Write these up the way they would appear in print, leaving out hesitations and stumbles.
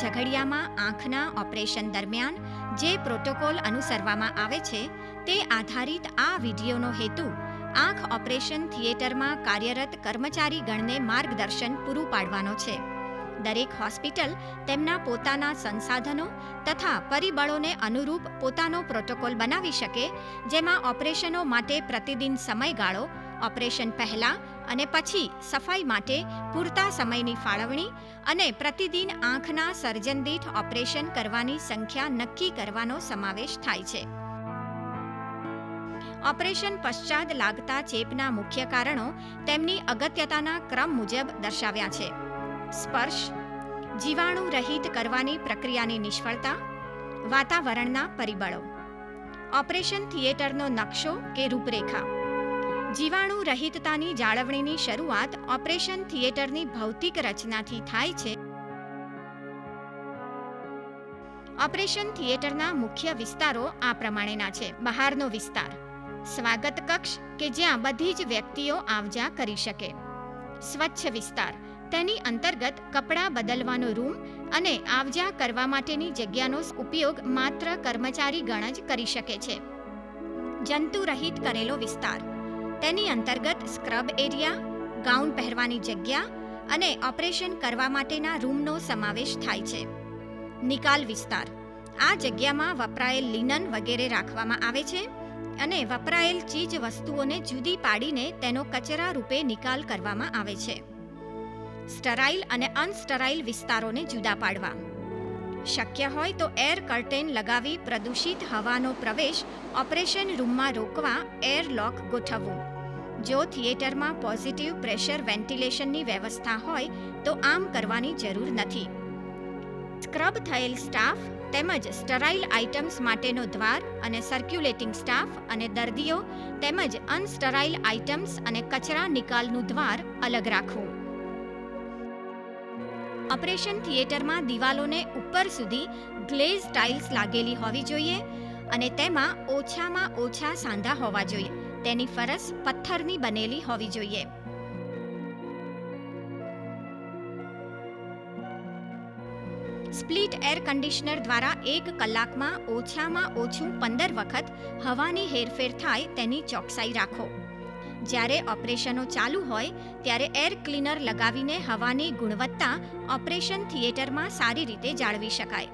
ઝઘડિયામાં આંખના ઓપરેશન દરમિયાન જે પ્રોટોકોલ અનુસરવામાં આવે છે તે આધારિત આ વિડીયોનો હેતુ આંખ ઓપરેશન થિયેટરમાં કાર્યરત કર્મચારીગણને માર્ગદર્શન પૂરું પાડવાનો છે. દરેક હોસ્પિટલ તેમના પોતાના સંસાધનો તથા પરિબળોને અનુરૂપ પોતાનો પ્રોટોકોલ બનાવી શકે, જેમાં ઓપરેશનો માટે પ્રતિદિન સમયગાળો, ઓપરેશન પહેલા અને પછી સફાઈ માટે પૂરતા સમયની ફાળવણી અને પ્રતિદિન આંખના સર્જન દીઠ ઓપરેશન કરવાની સંખ્યા નક્કી કરવાનો સમાવેશ થાય છે. ઓપરેશન પશ્ચાત લાગતા ચેપના મુખ્ય કારણો તેમની અગત્યતાના ક્રમ મુજબ દર્શાવ્યા છે. સ્પર્શ, જીવાણુ રહિત કરવાની પ્રક્રિયાની નિષ્ફળતા, વાતાવરણના પરિબળો. ઓપરેશન થિયેટરનો નકશો કે રૂપરેખા. જીવાણુ રહિતતાની જાળવણીની શરૂઆત ઓપરેશન થિયેટરની ભૌતિક રચનાથી થાય છે. ઓપરેશન થિયેટરના મુખ્ય વિસ્તારો આ પ્રમાણેના છે. બહારનો વિસ્તાર, સ્વાગત કક્ષ કે જ્યાં બધી જ વ્યક્તિઓ આવજા કરી શકે. સ્વચ્છ વિસ્તાર, તેની અંતર્ગત કપડાં બદલવાનો રૂમ અને આવજા કરવા માટેની જગ્યાનો ઉપયોગ માત્ર કર્મચારીગણ જ કરી શકે છે. જંતુરહિત કરેલો વિસ્તાર, તેની અંતર્ગત સ્ક્રબ એરિયા, ગાઉન પહેરવાની જગ્યા અને ઓપરેશન કરવા માટેના રૂમનો સમાવેશ થાય છે. નિકાલ વિસ્તાર, આ જગ્યામાં વપરાયેલ લિનન વગેરે રાખવામાં આવે છે અને વપરાયેલ ચીજ વસ્તુઓને જુદી પાડીને તેનો કચરા રૂપે નિકાલ કરવામાં આવે છે. સ્ટરાઇલ અને અનસ્ટરાઇલ વિસ્તારોને જુદા પાડવા. શક્ય હોય તો એર કર્ટેન લગાવી પ્રદૂષિત હવાનો પ્રવેશ ઓપરેશન રૂમમાં રોકવા એરલોક ગોઠવવું. જો થિયેટરમાં પોઝિટિવ પ્રેશર વેન્ટિલેશનની વ્યવસ્થા હોય તો આમ કરવાની જરૂર નથી. સ્ક્રબ થયેલ સ્ટાફ તેમજ સ્ટરાઇલ આઇટમ્સ માટેનો દ્વાર અને સર્ક્યુલેટિંગ સ્ટાફ અને દર્દીઓ તેમજ અનસ્ટરાઇલ આઇટમ્સ અને કચરા નિકાલનું દ્વાર અલગ રાખવું. ઓપરેશન થિયેટરમાં દિવાલોને ઉપર સુધી ગ્લેઝ ટાઇલ્સ લાગેલી હોવી જોઈએ અને તેમાં ઓછામાં ઓછા સાંધા હોવા જોઈએ. તેની ફરસ પથ્થરની બનેલી હોવી જોઈએ. સ્પ્લિટ એર કન્ડિશનર દ્વારા 1 કલાકમાં ઓછામાં ઓછું 15 વખત હવાની હેરફેર થાય તેની ચોકસાઈ રાખો. જ્યારે ઓપરેશનો ચાલુ હોય ત્યારે એર ક્લીનર લગાવીને હવાની ગુણવત્તા ઓપરેશન થિયેટરમાં સારી રીતે જાળવી શકાય.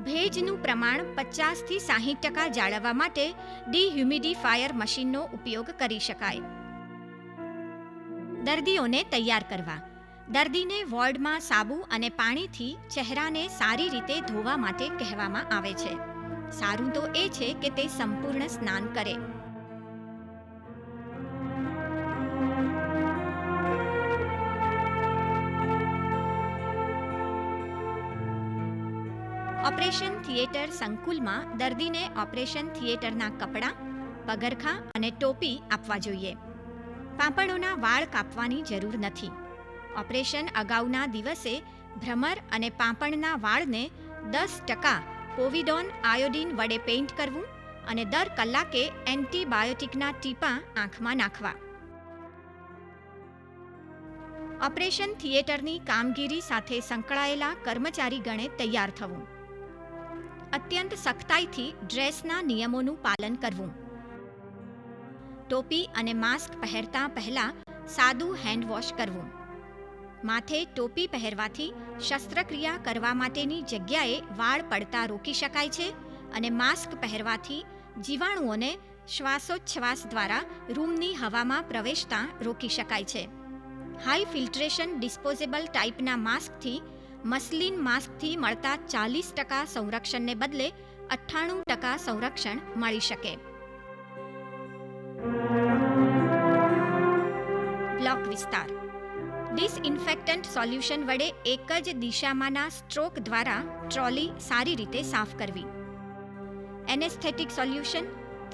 ભેજનું પ્રમાણ 50 થી 60% જાળવવા માટે ડિહ્યુમિડિફાયર મશીનનો ઉપયોગ કરી શકાય. દર્દીઓને તૈયાર કરવા. દર્દીને વોર્ડમાં સાબુ અને પાણીથી ચહેરાને સારી રીતે ધોવા માટે કહેવામાં આવે છે. સારું તો એ છે કે તે સંપૂર્ણ સ્નાન કરે. ઓપરેશન થિયેટર સંકુલમાં દર્દીને ઓપરેશન થિયેટરના કપડાં, પગરખાં અને ટોપી આપવા જોઈએ. પાંપણોના વાળ કાપવાની જરૂર નથી. ઓપરેશન અગાઉના દિવસે ભ્રમર અને પાંપણના વાળને 10% પોવિડોન આયોડીન વડે પેઇન્ટ કરવું અને દર કલાકે એન્ટીબાયોટિકના ટીપાં આંખમાં નાખવા. ઓપરેશન થિયેટરની કામગીરી સાથે સંકળાયેલા કર્મચારીગણે તૈયાર થવું. અત્યંત સખ્તાઈથી ડ્રેસના નિયમોનું પાલન કરવું. ટોપી અને માસ્ક પહેરતા પહેલા સાદું હેન્ડવોશ કરવું. માથે ટોપી પહેરવાથી શસ્ત્રક્રિયા કરવા માટેની જગ્યાએ વાળ પડતા રોકી શકાય છે અને માસ્ક પહેરવાથી જીવાણુઓને શ્વાસોચ્છ્વાસ દ્વારા રૂમની હવામાં પ્રવેશતા રોકી શકાય છે. હાઈ ફિલ્ટ્રેશન ડિસ્પોઝેબલ ટાઈપના માસ્કથી મસ્લિન માસ્કથી મળતા 40% સંરક્ષણને બદલે 98% સંરક્ષણ મળી શકે. બ્લોક વિસ્તાર. ડિસઇન્ફેક્ટન્ટ સોલ્યુશન વડે એક જ દિશામાંના સ્ટ્રોક દ્વારા ટ્રોલી સારી રીતે સાફ કરવી. એનેસ્થેટિક સોલ્યુશન,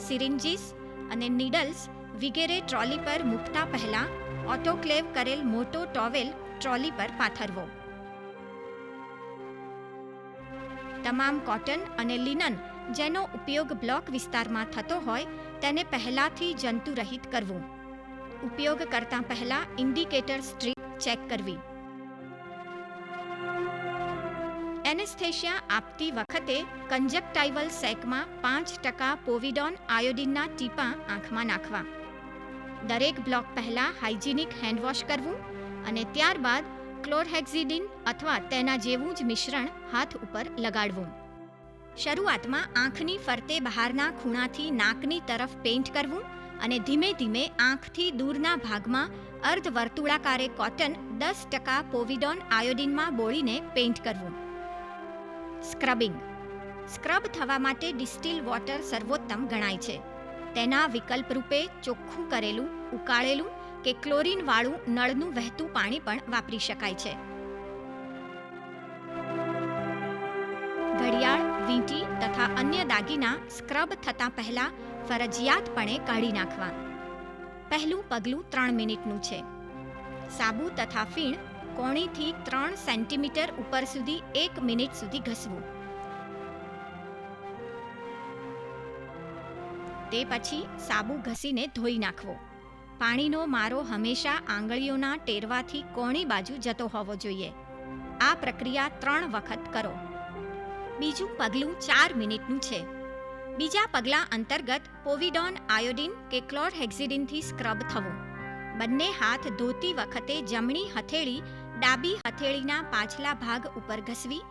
સિરિન્જીસ અને નીડલ્સ વગેરે ટ્રોલી પર મૂકતા પહેલા ઓટોક્લેવ કરેલ મોટો ટોવેલ ટ્રોલી પર પાથરવો. તમામ કોટન અને લિનન જેનો ઉપયોગ બ્લોક વિસ્તારમાં થતો હોય તેને પહેલાથી જંતુરહિત કરવું. ઉપયોગ કરતા પહેલા ઇન્ડિકેટર સ્ટ્રીપ ચેક કરવી. એનેસ્થેશિયા આપતી વખતે કંજક્ટાઇવલ સેકમાં 5% પોવિડોન આયોડિનના ટીપાં આંખમાં નાખવા. દરેક બ્લોક પહેલા હાઇજિનિક હેન્ડવોશ કરવું અને ત્યારબાદ ક્લોરહેક્ઝિડિન અથવા તેના જેવું જ મિશ્રણ હાથ ઉપર લગાડવું. શરૂઆતમાં આંખની ફરતે બહારના ખૂણાથી નાકની તરફ પેઇન્ટ કરવું અને ધીમે ધીમે આંખથી દૂરના ભાગમાં અર્ધવર્તુળાકારે કોટન 10% પોવિડોન આયોડિનમાં બોળીને પેઇન્ટ કરવું. સ્ક્રબિંગ. સ્ક્રબ થવા માટે ડિસ્ટિલ વોટર સર્વોત્તમ ગણાય છે. તેના વિકલ્પ રૂપે ચોખ્ખું કરેલું, ઉકાળેલું કે ક્લોરીનવાળું નળનું વહેતું પાણી પણ વાપરી શકાય છે. ઘડિયાળ, વીંટી તથા અન્ય દાગીના સ્ક્રબ થતાં પહેલા ફરજિયાતપણે કાઢી નાખવા. પહેલું પગલું 3 મિનિટનું છે. સાબુ તથા ફીણ કોણીથી 3 સેન્ટીમીટર ઉપર સુધી 1 મિનિટ સુધી ઘસવું. તે પછી સાબુ ઘસીને ધોઈ નાખવો. પાણીનો મારો હંમેશા આંગળીઓના ટેરવાથી કોણી બાજુ જતો હોવો જોઈએ. આ પ્રક્રિયા 3 વખત કરો. બીજું પગલું 4 મિનિટનું છે. બીજા પગલા અંતર્ગત પોવિડોન આયોડિન કે ક્લોરહેક્ઝિડિનથી સ્ક્રબ થવું. બંને હાથ ધોતી વખતે જમણી હથેળી ડાબી હથેળીના પાછલા ભાગ ઉપર ઘસવી,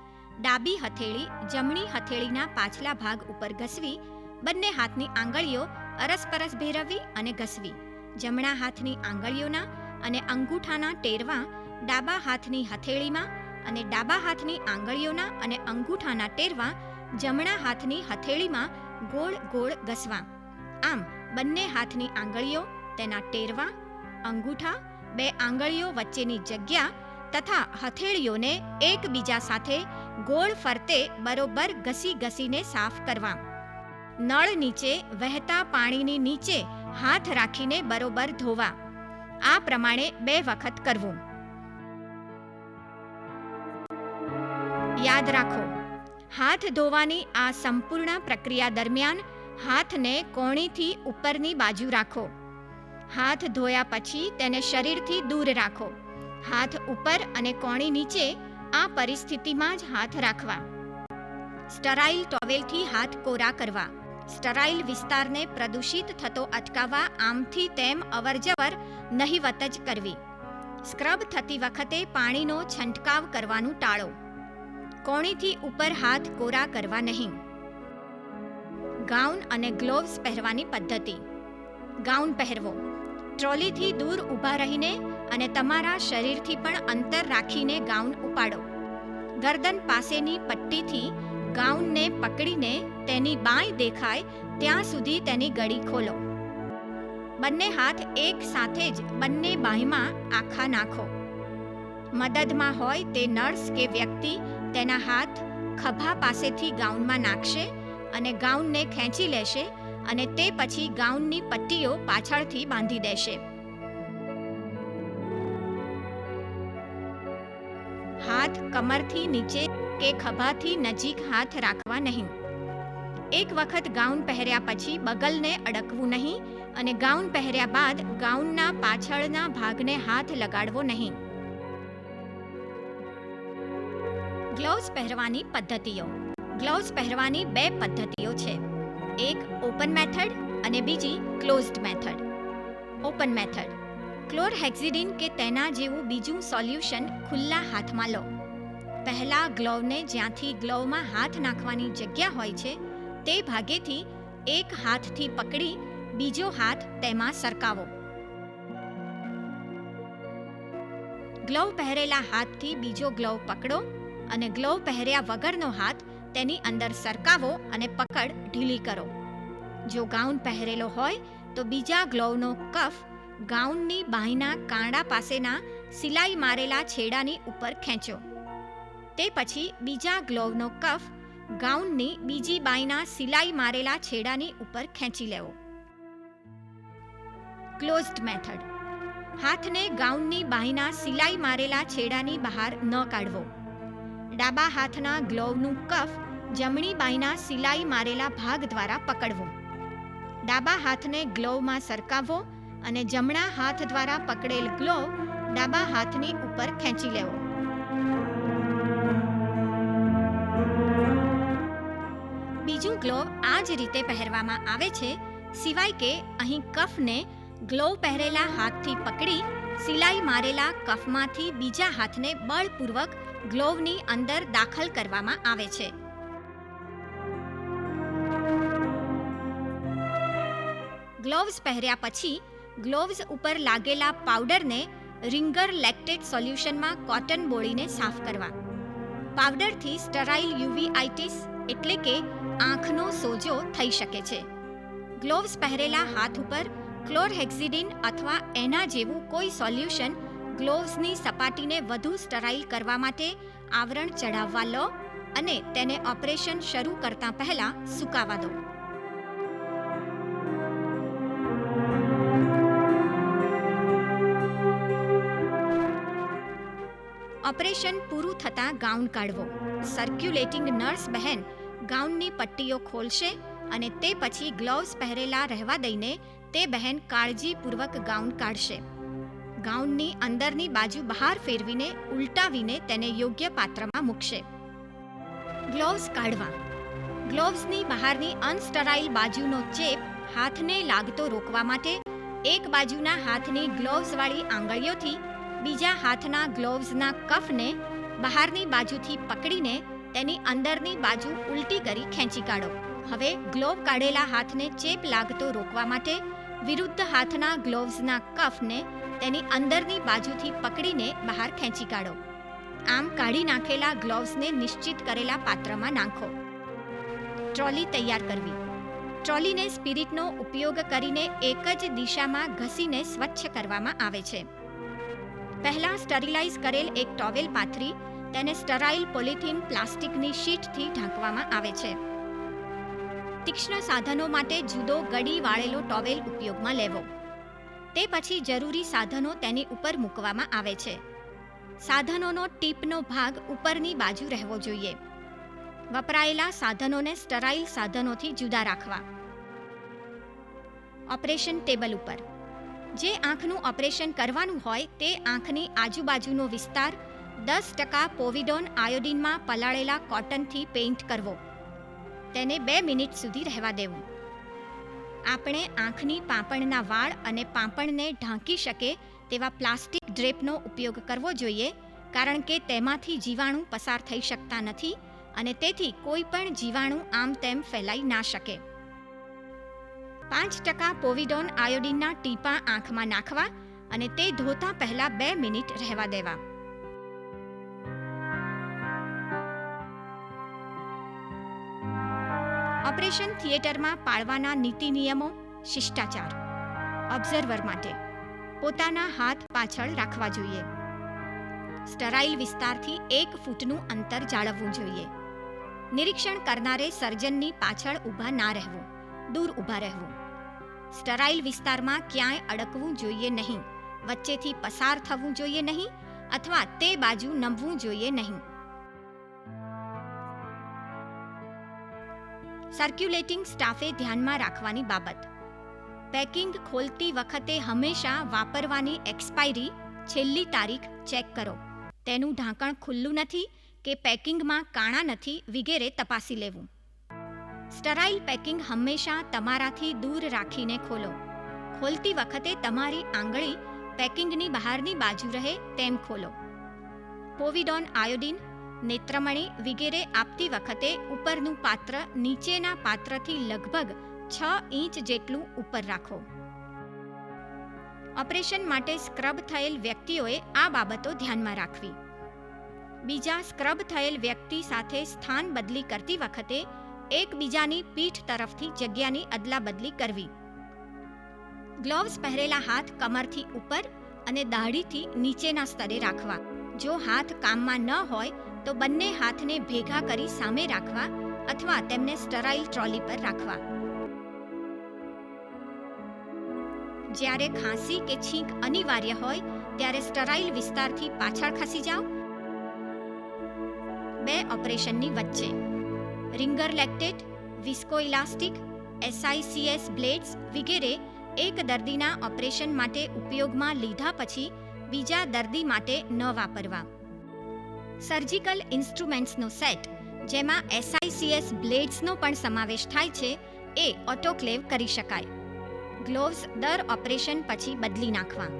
ડાબી હથેળી જમણી હથેળીના પાછલા ભાગ ઉપર ઘસવી, બંને હાથની આંગળીઓ અરસપરસ ભેરવવી અને ઘસવી. જમણા હાથની આંગળીઓના અને અંગૂઠાના ટેરવા ડાબા હાથની હથેળીમાં અને ડાબા હાથની આંગળીઓના અને અંગૂઠાના ટેરવા જમણા હાથની હથેળીમાં ગોળ ગોળ ઘસવા. આમ બંને હાથની આંગળીઓ, તેના ટેરવા, અંગૂઠા, 2 આંગળીઓ વચ્ચેની જગ્યા તથા હથેળીઓને એકબીજા સાથે ગોળ ફરતે બરોબર ઘસી ઘસીને સાફ કરવા. નળ નીચે વહેતા પાણીની નીચે હાથ રાખીને બરોબર ધોવા. આ પ્રમાણે 2 વખત કરવું. યાદ રાખો, હાથ ધોવાની આ સંપૂર્ણ પ્રક્રિયા દરમિયાન હાથને કોણીથી ઉપરની બાજુ રાખો. હાથ ધોયા પછી તેને શરીરથી દૂર રાખો. હાથ ઉપર અને કોણી નીચે આ પરિસ્થિતિમાં જ હાથ રાખવા. સ્ટરાઇલ ટોવેલથી હાથ કોરા કરવા. સ્ટરાઇલ વિસ્તારને પ્રદૂષિત થતો અટકાવવા આમથી તેમ અવરજવર નહિવત જ કરવી. સ્ક્રબ થતી વખતે પાણીનો છંટકાવ કરવાનું ટાળો. કોણીથી ઉપર હાથ કોરા કરવા નહીં. ગાઉન અને ગ્લોવ્સ પહેરવાની પદ્ધતિ. ગાઉન પહેરવો. ટ્રોલીથી દૂર ઊભા રહીને અને તમારા શરીરથી પણ અંતર રાખીને ગાઉન ઉપાડો. ગરદન પાસેની પટ્ટીથી ગાઉનને પકડીને તેની બાંય દેખાય ત્યાં સુધી તેની ગળી ખોલો. બંને હાથ એક સાથે જ બંને બાંયમાં આખા નાખો. મદદમાં હોય તે નર્સ કે વ્યક્તિ તેના હાથ ખભા પાસેથી ગાઉનમાં નાખશે અને ગાઉનને ખેંચી લેશે અને તે પછી ગાઉનની પટ્ટીઓ પાછળથી બાંધી દેશે. હાથ કમરથી નીચે કે ખભાથી નજીક હાથ રાખવા નહીં. એક વખત ગાઉન પહેર્યા પછી બગલને અડકવું નહીં અને ગાઉન પહેર્યા બાદ ગાઉનના પાછળના ભાગને હાથ લગાડવો નહીં. ગ્લોવ્સ પહેરવાની પદ્ધતિઓ. ગ્લોવ્સ પહેરવાની 2 પદ્ધતિઓ છે. એક ઓપન મેથડ અને બીજી closed method. Open method. Chlorhexidine કે તેના જેવું બીજું સોલ્યુશન ખુલ્લા હાથમાં લો. પહેલા ગ્લોવને જ્યાંથી ગ્લોવમાં હાથ નાખવાની જગ્યા હોય છે તે ભાગેથી એક હાથથી પકડી બીજો હાથ તેમાં સરકાવો. ગ્લોવ પહેરેલા હાથથી બીજો ગ્લોવ પકડો અને ગ્લોવ પહેર્યા વગરનો હાથ તેની અંદર સરકાવો અને પકડ ઢીલી કરો. જો ગાઉન પહેરેલો હોય તો બીજા ગ્લોવનો કફ ગાઉનની બાંયના કાંડા પાસેના સિલાઈ મારેલા છેડાની ઉપર ખેંચો. તે પછી બીજા ગ્લોવનો કફ ગાઉનની બીજી બાંયના સિલાઈ મારેલા છેડાની ઉપર ખેંચી લેવો. Closed method. હાથને ગાઉનની બાંયના સિલાઈ મારેલા છેડાની બહાર ન કાઢવો. ડાબા હાથના ગ્લોવનું કફ જમણી બાંયના સિલાઈ મારેલા ભાગ દ્વારા પકડવું. ડાબા હાથને ગ્લોવમાં સરકાવવો અને જમણા હાથ દ્વારા પકડેલ ગ્લોવ ડાબા હાથની ઉપર ખેંચી લેવો. બીજું ગ્લોવ આ જ રીતે પહેરવામાં આવે છે, સિવાય કે અહીં કફને ગ્લોવ પહેરેલા હાથથી પકડી સિલાઈ મારેલા કફમાંથી બીજા હાથને બળપૂર્વક ગ્લોવની અંદર દાખલ કરવામાં આવે છે. ગ્લોવ્સ પહેર્યા પછી ગ્લોવ્સ ઉપર લાગેલા પાવડરને રિંગર લેક્ટેટ સોલ્યુશનમાં કોટન બોળીને સાફ કરવા. પાવડરથી સ્ટરાઇલ યુવીઆઇટિસ એટલે કે આંખનો સોજો થઈ શકે છે. ગ્લોવ્સ પહેરેલા હાથ ઉપર ક્લોરહેક્સિડિન અથવા એના જેવું કોઈ સોલ્યુશન ગ્લોવ્સની સપાટીને વધુ સ્ટરાઇલ કરવા માટે આવરણ ચડાવવા લો અને તેને ઓપરેશન શરૂ કરતા પહેલા સૂકાવા દો. ઓપરેશન પૂરું થતાં ગાઉન કાઢવો. સર્ક્યુલેટિંગ નર્સ બહેન ગાઉનની પટ્ટીઓ ખોલશે અને તે પછી ગ્લોવ્સ પહેરેલા રહેવા દઈને તે બહેન કાળજીપૂર્વક ગાઉન કાઢશે. ગાઉનની અંદરની બાજુ બહાર ફેરવીને ઉલટાવીને તેને યોગ્ય પાત્રમાં મૂકશે. ગ્લોવ્સ કાઢવા. ગ્લોવ્સની બહારની અનસ્ટરાઇલ બાજુનો ચેપ હાથને લાગતો રોકવા માટે એક બાજુના હાથની ગ્લોવ્સવાળી આંગળીઓથી બીજા હાથના ગ્લોવ્સના કફને બહારની બાજુથી પકડીને તેની અંદરની બાજુ ઉલટી કરી ખેંચી કાઢો. હવે ગ્લોવ કાઢેલા હાથને ચેપ લાગતો રોકવા માટે વિરુદ્ધ હાથના ગ્લોવ્સના કફને તેની અંદરની બાજુથી પકડીને બહાર ખેંચી કાઢો. આમ કાઢી નાખેલા ગ્લોવ્સને નિશ્ચિત કરેલા પાત્રમાં નાખો. ટ્રોલી તૈયાર કરવી. ટ્રોલીને સ્પિરિટનો ઉપયોગ કરીને એક જ દિશામાં ઘસીને સ્વચ્છ કરવામાં આવે છે. પહેલા સ્ટરીલાઇઝ કરેલ એક ટોવેલ પાથરી તેને સ્ટરાઇલ પોલિથીન પ્લાસ્ટિકની શીટથી ઢાંકવામાં આવે છે. તીક્ષ્ણ સાધનો માટે જુદો ગડી વાળેલો ટોવેલ ઉપયોગમાં લેવો. તે પછી જરૂરી સાધનો તેની ઉપર મૂકવામાં આવે છે. સાધનોનો ટીપનો ભાગ ઉપરની બાજુ રહેવો જોઈએ. વપરાયેલા સાધનોને સ્ટરાઇલ સાધનોથી જુદા રાખવા. ઓપરેશન ટેબલ ઉપર. જે આંખનું ઓપરેશન કરવાનું હોય તે આંખની આજુબાજુનો વિસ્તાર 10% પોવિડોન આયોડિનમાં પલાળેલા કોટનથી પેઇન્ટ કરવો. તેને 2 મિનિટ સુધી રહેવા દેવું. આપણે આંખની પાંપણના વાળ અને પાંપણને ઢાંકી શકે તેવા પ્લાસ્ટિક ડ્રેપનો ઉપયોગ કરવો જોઈએ, કારણ કે તેમાંથી જીવાણુ પસાર થઈ શકતા નથી અને તેથી કોઈ પણ જીવાણુ આમ તેમ ફેલાઈ ના શકે. 5% પોવિડોન આયોડિનના ટીપાં આંખમાં નાખવા અને તે ધોતા પહેલા 2 મિનિટ રહેવા દેવા. ઓપરેશન થિયેટરમાં પાળવાના નીતિ નિયમો, શિષ્ટાચાર. ઓબ્ઝર્વર માટે પોતાના હાથ પાછળ રાખવા જોઈએ. સ્ટરાઇલ વિસ્તારથી 1 ફૂટનું અંતર જાળવવું જોઈએ. નિરીક્ષણ કરનારે સર્જનની પાછળ ઊભા ના રહેવું, દૂર ઊભા રહેવું. સ્ટરાઇલ વિસ્તારમાં ક્યાંય અડકવું જોઈએ નહીં, વચ્ચેથી પસાર થવું જોઈએ નહીં અથવા તે બાજુ નમવું જોઈએ નહીં. સર્ક્યુલેટિંગ સ્ટાફે ધ્યાનમાં રાખવાની બાબત. પેકિંગ ખોલતી વખતે હંમેશા વાપરવાની એક્સપાયરી, છેલ્લી તારીખ ચેક કરો. તેનું ઢાંકણ ખુલ્લું નથી કે પેકિંગમાં કાણા નથી વગેરે તપાસી લેવું. સ્ટરાઇલ પેકિંગ હંમેશા તમારાથી દૂર રાખીને ખોલો. ખોલતી વખતે તમારી આંગળી પેકિંગની બહારની બાજુ રહે તેમ ખોલો. પોવિડોન આયોડિન, નેત્રમણી વગેરે આપતી વખતે ઉપરનું પાત્ર નીચેના પાત્રથી લગભગ 6 ઇંચ જેટલું ઉપર રાખો. ઓપરેશન માટે સ્ક્રબ થયેલ વ્યક્તિઓએ આ બાબતો ધ્યાનમાં રાખવી. બીજા સ્ક્રબ થયેલ વ્યક્તિ સાથે સ્થાન બદલી કરતી વખતે એકબીજાની પીઠ તરફથી જગ્યાની અદલા બદલી કરવી. ગ્લોવ્સ પહેરેલા હાથ કમરથી ઉપર અને દાઢીથી નીચેના સ્તરે રાખવા. જો હાથ કામમાં ન હોય તો બંને હાથને ભેગા કરી સામે રાખવા અથવા તેમને સ્ટરાઇલ ટ્રોલી પર રાખવા. જ્યારે ખાંસી કે છીંક અનિવાર્ય હોય ત્યારે સ્ટરાઇલ વિસ્તારથી પાછળ ખસી જાઓ. 2 ઓપરેશનની વચ્ચે રિંગર લેક્ટેટ, વિસ્કોઇલાસ્ટિક, SICS બ્લેડ્સ વગેરે એક દર્દીના ઓપરેશન માટે ઉપયોગમાં લીધા પછી બીજા દર્દી માટે ન વાપરવા. સર્જિકલ ઇન્સ્ટ્રુમેન્ટ્સનો સેટ જેમાં SICS બ્લેડ્સનો પણ સમાવેશ થાય છે, એ ઓટોક્લેવ કરી શકાય. ગ્લોવ્સ દર ઓપરેશન પછી બદલી નાખવા.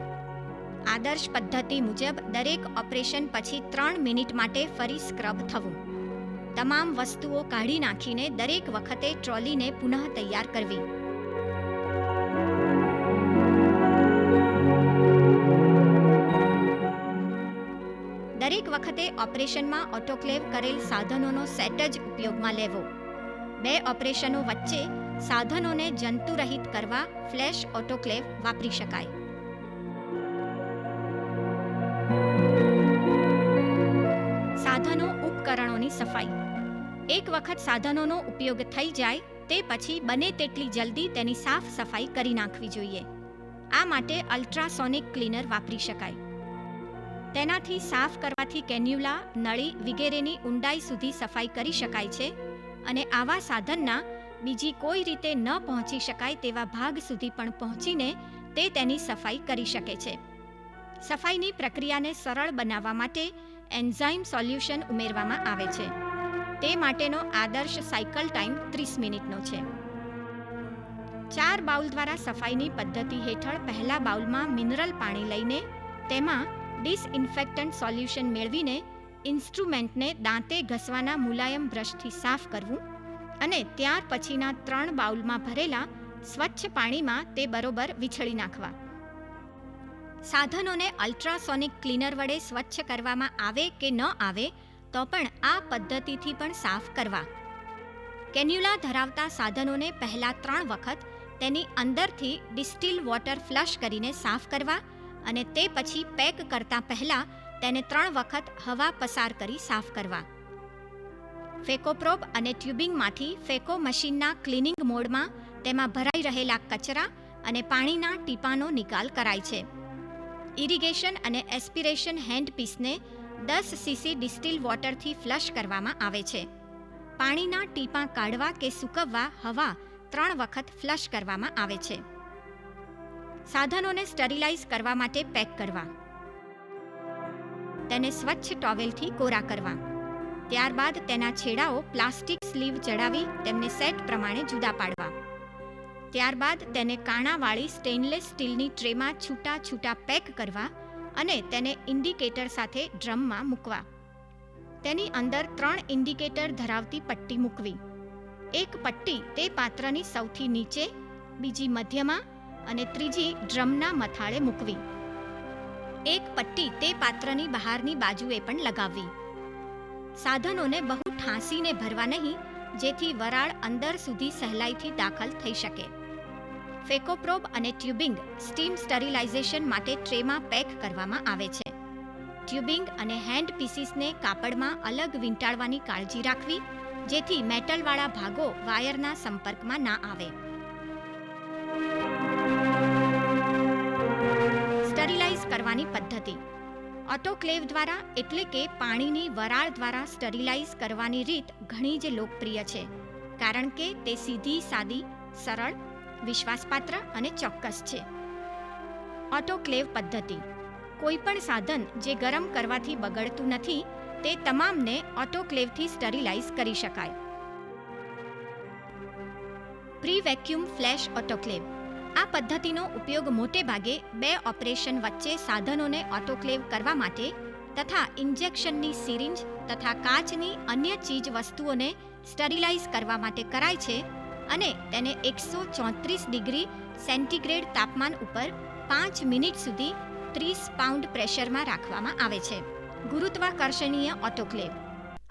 આદર્શ પદ્ધતિ મુજબ દરેક ઓપરેશન પછી 3 મિનિટ માટે ફરી સ્ક્રબ થવું. તમામ વસ્તુઓ કાઢી નાખીને દરેક વખતે ટ્રોલીને પુનઃ તૈયાર કરવી. દરેક વખતે ઓપરેશનમાં ઓટોક્લેવ કરેલ સાધનોનો સેટ જ ઉપયોગમાં લેવો. 2 ઓપરેશનો વચ્ચે સાધનોને જંતુરહિત કરવા ફ્લેશ ઓટોક્લેવ વાપરી શકાય. સાધનો ઉપકરણોની સફાઈ. એક વખત સાધનોનો ઉપયોગ થઈ જાય તે પછી બને તેટલી જલ્દી તેની સાફ સફાઈ કરી નાખવી જોઈએ. આ માટે અલ્ટ્રાસોનિક ક્લીનર વાપરી શકાય. તેનાથી સાફ કરવાથી કેન્યુલા, નળી વગેરેની ઊંડાઈ સુધી સફાઈ કરી શકાય છે અને આવા સાધનના બીજી કોઈ રીતે ન પહોંચી શકાય તેવા ભાગ સુધી પણ પહોંચીને તે તેની સફાઈ કરી શકે છે. સફાઈની પ્રક્રિયાને સરળ બનાવવા માટે એન્ઝાઇમ સોલ્યુશન ઉમેરવામાં આવે છે. તે માટેનો આદર્શ સાયકલ ટાઈમ 30 મિનિટનો છે. 4 બાઉલ દ્વારા સફાઈની પદ્ધતિ હેઠળ પહેલા બાઉલમાં મિનરલ પાણી લઈને તેમાં ડિસઇન્ફેક્ટન્ટ સોલ્યુશન મેળવીને ઇન્સ્ટ્રુમેન્ટને દાંતે ઘસવાના મુલાયમ બ્રશથી સાફ કરવું અને ત્યાર પછીના 3 બાઉલમાં ભરેલા સ્વચ્છ પાણીમાં તે બરોબર વીછળી નાખવા. સાધનોને અલ્ટ્રાસોનિક ક્લીનર વડે સ્વચ્છ કરવામાં આવે કે ન આવે તો પણ આ પદ્ધતિથી પણ સાફ કરવા. કેન્યુલા ધરાવતા સાધનોને પહેલા 3 વખત તેની અંદરથી ડિસ્ટિલ વોટર ફ્લશ કરીને સાફ કરવા અને તે પછી પેક કરતા પહેલા તેને 3 વખત હવા પસાર કરી સાફ કરવા. ફેકોપ્રોબ અને ટ્યુબિંગમાંથી ફેકો મશીનના ક્લિનિંગ મોડમાં તેમાં ભરાઈ રહેલા કચરા અને પાણીના ટીપાંનો નિકાલ કરાય છે. ઇરિગેશન અને એસ્પિરેશન હેન્ડપીસને 10 સીસી ડિસ્ટિલ વોટરથી ફ્લશ કરવામાં આવે છે. પાણીના ટીપાં કાઢવા કે સૂકવવા હવા 3 વખત ફ્લશ કરવામાં આવે છે. સાધનોને સ્ટરીલાઇઝ કરવા માટે પેક કરવા. તેને સ્વચ્છ ટોવેલથી કોરા કરવા. ત્યારબાદ તેના છેડાઓ પ્લાસ્ટિક સ્લીવ ચડાવી તેમને સેટ પ્રમાણે જુદા પાડવા. ત્યારબાદ તેને કાણાવાળી સ્ટેનલેસ સ્ટીલની ટ્રેમાં છૂટા છૂટા પેક કરવા અને તેને ઇન્ડિકેટર સાથે ડ્રમમાં મૂકવા. તેની અંદર 3 ઇન્ડિકેટર ધરાવતી પટ્ટી મૂકવી. એક પટ્ટી તે પાત્રની સૌથી નીચે, બીજી મધ્યમાં અને ત્રીજી ડ્રમના મથાળે મૂકવી. એક પટ્ટી તે પાત્રની બહારની બાજુએ પણ લગાવવી. સાધનોને બહુ ઠાંસીને ભરવા નહીં, જેથી વરાળ અંદર સુધી સહેલાઈથી દાખલ થઈ શકે. ફેકોપ્રોબ અને ટ્યુબિંગ સ્ટીમ સ્ટરીલાઇઝેશન માટે ટ્રેમાં પેક કરવામાં આવે છે. ટ્યુબિંગ અને હેન્ડ પીસીસને કાપડમાં અલગ વીંટાળવાની કાળજી રાખવી, જેથી મેટલવાળા ભાગો વાયરના સંપર્કમાં ના આવે. સ્ટરીલાઇઝ કરવાની પદ્ધતિ. ઓટોક્લેવ દ્વારા એટલે કે પાણીની વરાળ દ્વારા સ્ટરીલાઇઝ કરવાની રીત ઘણી જ લોકપ્રિય છે, કારણ કે તે સીધી સાદી, સરળ, વિશ્વાસપાત્ર અને ચોક્કસ છે. ઓટોક્લેવ પદ્ધતિ. કોઈપણ સાધન જે ગરમ કરવાથી બગડતું નથી તે તમામને ઓટોક્લેવથી સ્ટરીલાઇઝ કરી શકાય. Pre vacuum flash autoclave. આ પદ્ધતિનો ઉપયોગ મોટે ભાગે 2 ઓપરેશન વચ્ચે સાધનોને ઓટોક્લેવ કરવા માટે તથા ઇન્જેક્શનની સિરિંજ તથા કાચની અન્ય ચીજ વસ્તુઓને સ્ટરીલાઇઝ કરવા માટે કરાય છે અને તેને 134 ડિગ્રી સેન્ટીગ્રેડ તાપમાન ઉપર 5 મિનિટ સુધી 30 પાઉન્ડ પ્રેશરમાં રાખવામાં આવે છે. ગુરુત્વાકર્ષણીય ઓટોક્લેવ.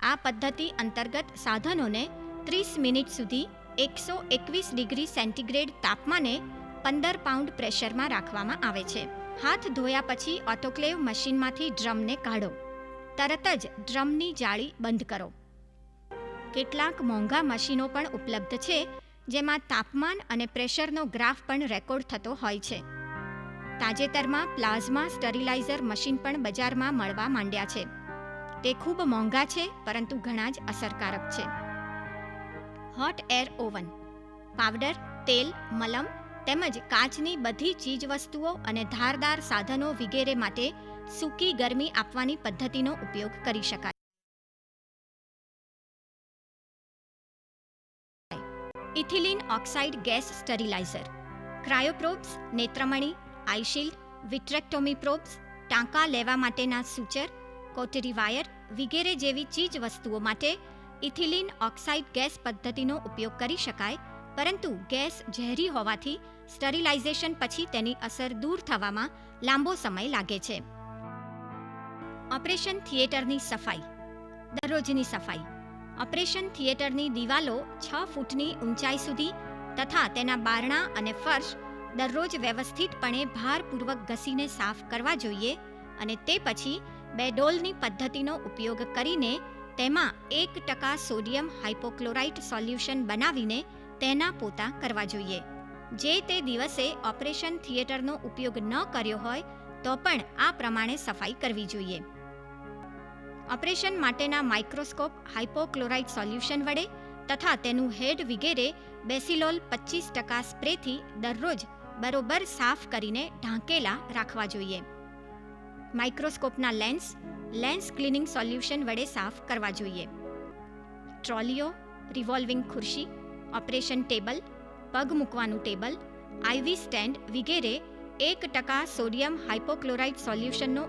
આ પદ્ધતિ અંતર્ગત સાધનોને 30 મિનિટ સુધી 121 ડિગ્રી સેન્ટીગ્રેડ તાપમાને 15 પાઉન્ડ પ્રેશરમાં રાખવામાં આવે છે. હાથ ધોયા પછી ઓટોક્લેવ મશીનમાંથી ડ્રમને કાઢો. તરત જ ડ્રમની જાળી બંધ કરો. કેટલાક મોંઘા મશીનો પણ ઉપલબ્ધ છે, જેમાં તાપમાન અને પ્રેશરનો ગ્રાફ પણ રેકોર્ડ થતો હોય છે. તાજેતરમાં પ્લાઝમા સ્ટરીલાઇઝર મશીન પણ બજારમાં મળવા માંડ્યા છે. તે ખૂબ મોંઘા છે, પરંતુ ઘણા જ અસરકારક છે. Hot air oven. પાવડર, તેલ, મલમ તેમજ કાચની બધી ચીજવસ્તુઓ અને ધારદાર સાધનો વગેરે માટે સૂકી ગરમી આપવાની પદ્ધતિનો ઉપયોગ કરી શકાય. Ethylene oxide gas sterilizer, cryoprobes, નેત્રમણી, આઈશિલ્ડ, વિટ્રેક્ટોમી પ્રોબ્સ, ટાંકા લેવા માટેના સૂચર, કોટરી વાયર વગેરે જેવી ચીજ વસ્તુઓ માટે ઇથિલિન ઓક્સાઇડ ગેસ પદ્ધતિનો ઉપયોગ કરી શકાય, પરંતુ ગેસ ઝેરી હોવાથી સ્ટરીલાઇઝેશન પછી તેની અસર દૂર થવામાં લાંબો સમય લાગે છે. ઓપરેશન થિયેટરની સફાઈ. દરરોજની સફાઈ. ઓપરેશન થિયેટરની દિવાલો 6 ફૂટની ઊંચાઈ સુધી તથા તેના બારણા અને ફર્શ દરરોજ વ્યવસ્થિતપણે ભારપૂર્વક ઘસીને સાફ કરવા જોઈએ અને તે પછી બેડોલની પદ્ધતિનો ઉપયોગ કરીને તેમાં 1% સોડિયમ હાઇપોક્લોરાઇટ સોલ્યુશન બનાવીને તેના પોતા કરવા જોઈએ. જે તે દિવસે ઓપરેશન થિયેટરનો ઉપયોગ ન કર્યો હોય તો પણ આ પ્રમાણે સફાઈ કરવી જોઈએ. ઓપરેશન માટેના માઇક્રોસ્કોપ હાઇપોક્લોરાઇટ સોલ્યુશન વડે તથા તેનું હેડ વગેરે બેસિલોલ 25% સ્પ્રેથી દરરોજ બરોબર સાફ કરીને ઢાંકેલા રાખવા જોઈએ. માઇક્રોસ્કોપના લેન્સ ક્લિનિંગ સોલ્યુશન વડે સાફ કરવા જોઈએ. ટ્રોલીઓ, રિવોલ્વિંગ ખુરશી, ઓપરેશન ટેબલ, પગ મૂકવાનું ટેબલ, આઈવી સ્ટેન્ડ વગેરે 1% સોડિયમ હાઇપોક્લોરાઇટ સોલ્યુશનનો